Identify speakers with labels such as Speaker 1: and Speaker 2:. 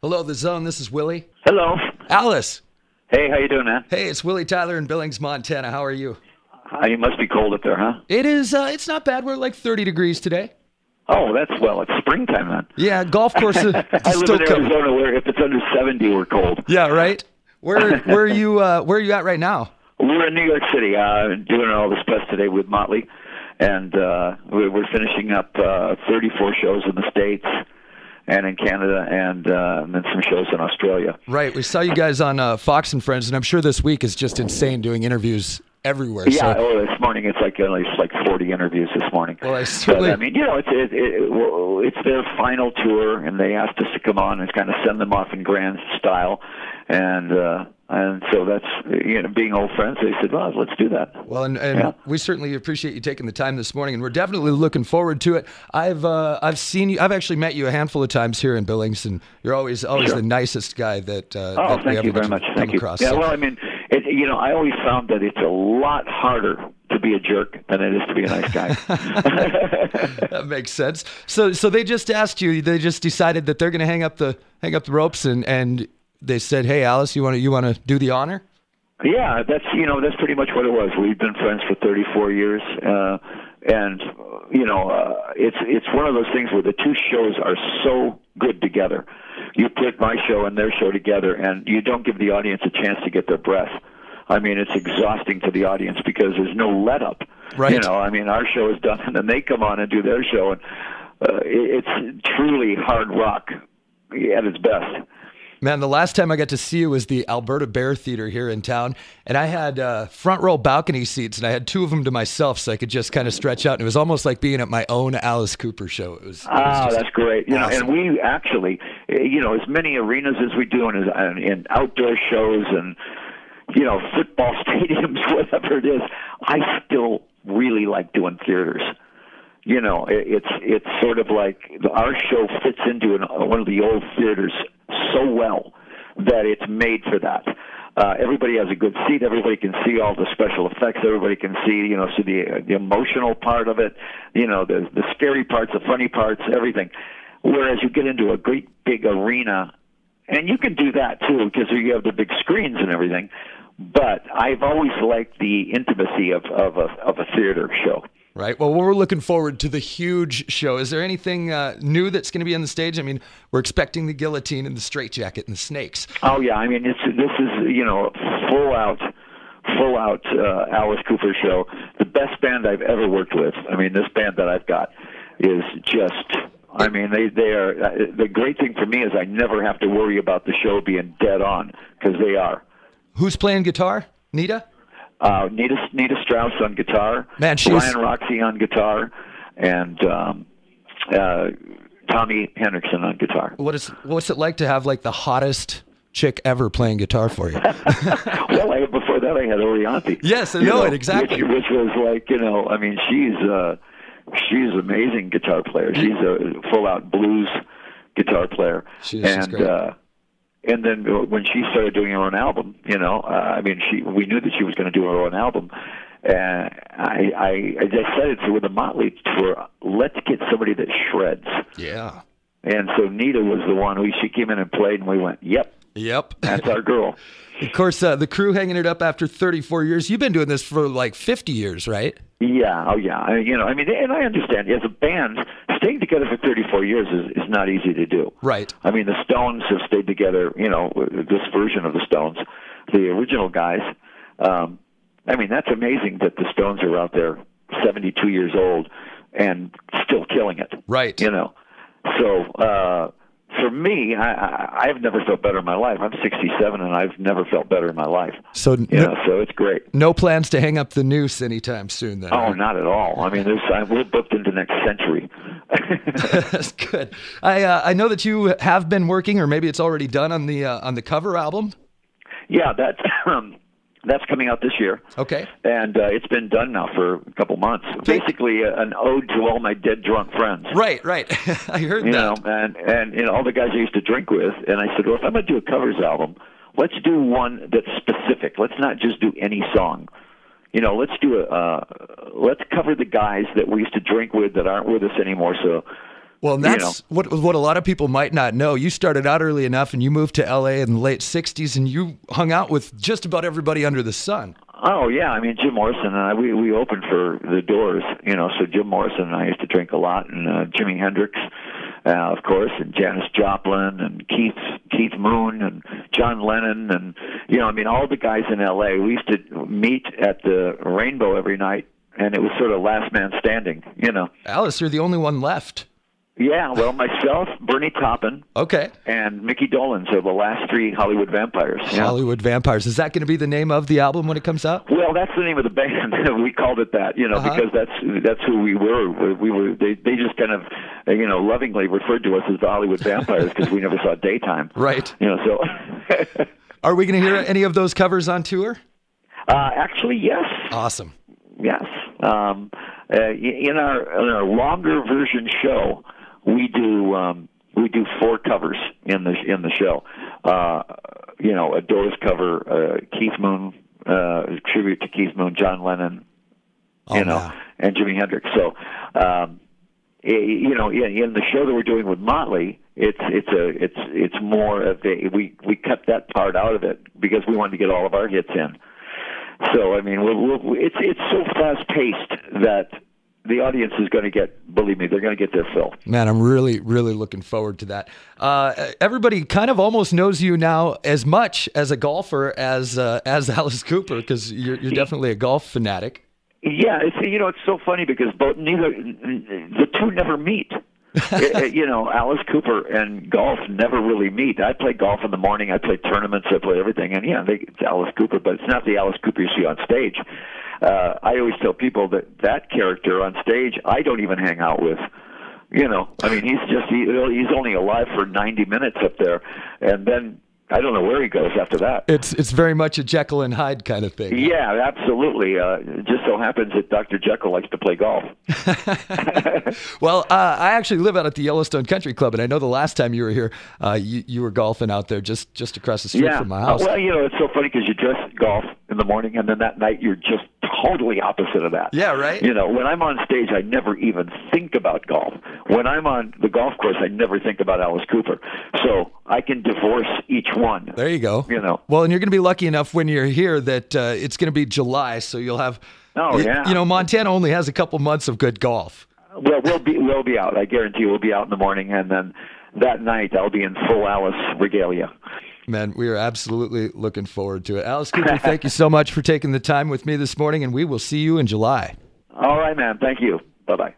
Speaker 1: Hello, The Zone. This is Willy.
Speaker 2: Hello.
Speaker 1: Alice.
Speaker 2: Hey, how you doing, man?
Speaker 1: Hey, it's Willie Tyler in Billings, Montana. How are you?
Speaker 2: You must be cold up there, huh?
Speaker 1: It is. It's not bad. We're like 30 degrees today.
Speaker 2: Oh, it's springtime then.
Speaker 1: Yeah, golf course is
Speaker 2: I live
Speaker 1: still
Speaker 2: in
Speaker 1: coming.
Speaker 2: Arizona where if it's under 70, we're cold.
Speaker 1: Yeah, right. Where are you at right now?
Speaker 2: We're in New York City doing all this press today with Motley, and we're finishing up 34 shows in the States and in Canada, and then some shows in Australia.
Speaker 1: Right. We saw you guys on Fox and Friends, and I'm sure this week is just insane doing interviews everywhere.
Speaker 2: Yeah.
Speaker 1: So.
Speaker 2: This morning it's like 40 interviews this morning.
Speaker 1: Well, I certainly.
Speaker 2: But, I mean, it's their final tour, and they asked us to come on and kind of send them off in grand style, and so that's being old friends. They said, "Well, let's do that."
Speaker 1: Well, and we certainly appreciate you taking the time this morning, and we're definitely looking forward to it. I've seen you. I've actually met you a handful of times here in Billings, and you're always
Speaker 2: Sure.
Speaker 1: the nicest guy that.
Speaker 2: Thank
Speaker 1: we ever
Speaker 2: you very much.
Speaker 1: come
Speaker 2: Thank you.
Speaker 1: across.
Speaker 2: Yeah,
Speaker 1: So.
Speaker 2: well, I mean, I always found that it's a lot harder to be a jerk than it is to be a nice guy.
Speaker 1: That makes sense. So they just asked you. They just decided that they're going to hang up the ropes, and they said, "Hey, Alice, you want to do the honor?"
Speaker 2: Yeah, that's pretty much what it was. We've been friends for 34 years, and it's one of those things where the two shows are so good together. You put my show and their show together, and you don't give the audience a chance to get their breath. I mean, it's exhausting to the audience because there's no let up.
Speaker 1: Right.
Speaker 2: I mean, our show is done, and then they come on and do their show, and it's truly hard rock at its best.
Speaker 1: Man, the last time I got to see you was the Alberta Bear Theater here in town, and I had front row balcony seats, and I had two of them to myself, so I could just kind of stretch out. And it was almost like being at my own Alice Cooper show. It was just
Speaker 2: that's great.
Speaker 1: awesome.
Speaker 2: And we actually, as many arenas as we do, and in outdoor shows, and football stadiums, whatever it is, I still really like doing theaters. It's sort of like our show fits into one of the old theaters so well that it's made for that. Everybody has a good seat. Everybody can see all the special effects. Everybody can see, the emotional part of it, the scary parts, the funny parts, everything. Whereas you get into a great big arena, and you can do that too because you have the big screens and everything. But I've always liked the intimacy of a theater show.
Speaker 1: Right. Well, we're looking forward to the huge show. Is there anything new that's going to be on the stage? I mean, we're expecting the guillotine and the straitjacket and the snakes.
Speaker 2: Oh yeah, I mean this is full out Alice Cooper show. The best band I've ever worked with. I mean, this band that I've got is just. I mean, they are. The great thing for me is I never have to worry about the show being dead on because they are.
Speaker 1: Who's playing guitar? Nita?
Speaker 2: Nita Strauss on guitar,
Speaker 1: Man,
Speaker 2: Brian Roxy on guitar, and Tommy Henriksen on guitar.
Speaker 1: What's it like to have like the hottest chick ever playing guitar for you?
Speaker 2: Well, before that I had Orianthi.
Speaker 1: Yes, I know it exactly.
Speaker 2: Which was like, I mean, she's an amazing guitar player. She's a full-out blues guitar player.
Speaker 1: She's great.
Speaker 2: And then when she started doing her own album, we knew that she was going to do her own album. I decided with the Motley tour, let's get somebody that shreds.
Speaker 1: Yeah.
Speaker 2: And so Nita was the one she came in and played, and we went, yep, that's our girl.
Speaker 1: Of course, the crew hanging it up after 34 years. You've been doing this for like 50 years, right?
Speaker 2: Yeah, oh yeah. And I understand. As a band, staying together for 34 years is not easy to do.
Speaker 1: Right.
Speaker 2: I mean, the Stones have stayed together, this version of the Stones, the original guys. I mean, that's amazing that the Stones are out there 72 years old and still killing it.
Speaker 1: Right.
Speaker 2: So, for me, I've never felt better in my life. I'm 67, and I've never felt better in my life. So, so it's great.
Speaker 1: No plans to hang up the noose anytime soon, then?
Speaker 2: Oh, not at all. I mean, we're booked into next century.
Speaker 1: That's good. I know that you have been working, or maybe it's already done on the cover album.
Speaker 2: Yeah, that's coming out this year.
Speaker 1: Okay.
Speaker 2: And it's been done now for a couple months. Basically, an ode to all my dead drunk friends.
Speaker 1: Right. I heard that.
Speaker 2: And all the guys I used to drink with. And I said, well, if I'm going to do a covers album, let's do one that's specific. Let's not just do any song. Let's cover the guys that we used to drink with that aren't with us anymore. So
Speaker 1: Well, and that's what a lot of people might not know. You started out early enough, and you moved to L.A. in the late '60s, and you hung out with just about everybody under the sun.
Speaker 2: Oh yeah, I mean Jim Morrison and I, we opened for the Doors, So Jim Morrison and I used to drink a lot, and Jimi Hendrix, of course, and Janis Joplin, and Keith Moon, and John Lennon, and I mean all the guys in L.A. We used to meet at the Rainbow every night, and it was sort of last man standing,
Speaker 1: Alice, you're the only one left.
Speaker 2: Yeah, well, myself, Bernie Taupin,
Speaker 1: okay,
Speaker 2: and Mickey Dolenz are the last three Hollywood Vampires. Yeah.
Speaker 1: Hollywood Vampires. Is that going to be the name of the album when it comes out?
Speaker 2: Well, that's the name of the band. We called it that, because that's who we were. They just kind of, lovingly referred to us as the Hollywood Vampires because we never saw daytime.
Speaker 1: Right.
Speaker 2: So.
Speaker 1: Are we going to hear any of those covers on tour?
Speaker 2: Actually, yes.
Speaker 1: Awesome.
Speaker 2: Yes. In our longer version show, we do 4 covers in the show. A Doors cover, Keith Moon, tribute to Keith Moon, John Lennon, and Jimi Hendrix. So, in the show that we're doing with Motley, it's more of we cut that part out of it because we wanted to get all of our hits in. So I mean, it's so fast paced that the audience is going to get, believe me, they're going to get their fill. Man,
Speaker 1: I'm really, really looking forward to that. Everybody kind of almost knows you now as much as a golfer as Alice Cooper, because you're definitely a golf fanatic.
Speaker 2: Yeah, it's so funny because the two never meet. Alice Cooper and golf never really meet. I play golf in the morning. I play tournaments. I play everything. And it's Alice Cooper, but it's not the Alice Cooper you see on stage. I always tell people that character on stage, I don't even hang out with. I mean, he's only alive for 90 minutes up there, and then I don't know where he goes after that.
Speaker 1: It's very much a Jekyll and Hyde kind of thing.
Speaker 2: Yeah, absolutely. It just so happens that Dr. Jekyll likes to play golf.
Speaker 1: Well, I actually live out at the Yellowstone Country Club, and I know the last time you were here, you were golfing out there just across the street from my house.
Speaker 2: Well, it's so funny because you dress golf in the morning, and then that night you're just totally opposite of that.
Speaker 1: Yeah, right?
Speaker 2: When I'm on stage, I never even think about golf. When I'm on the golf course, I never think about Alice Cooper. So I can divorce each one.
Speaker 1: There you go. Well, and you're going to be lucky enough when you're here that it's going to be July, so you'll have.
Speaker 2: Oh yeah.
Speaker 1: Montana only has a couple months of good golf.
Speaker 2: Well, we'll be out. I guarantee you, we'll be out in the morning, and then that night I'll be in full Alice regalia.
Speaker 1: Man, we are absolutely looking forward to it. Alice Cooper, thank you so much for taking the time with me this morning, and we will see you in July.
Speaker 2: All right, man. Thank you. Bye-bye.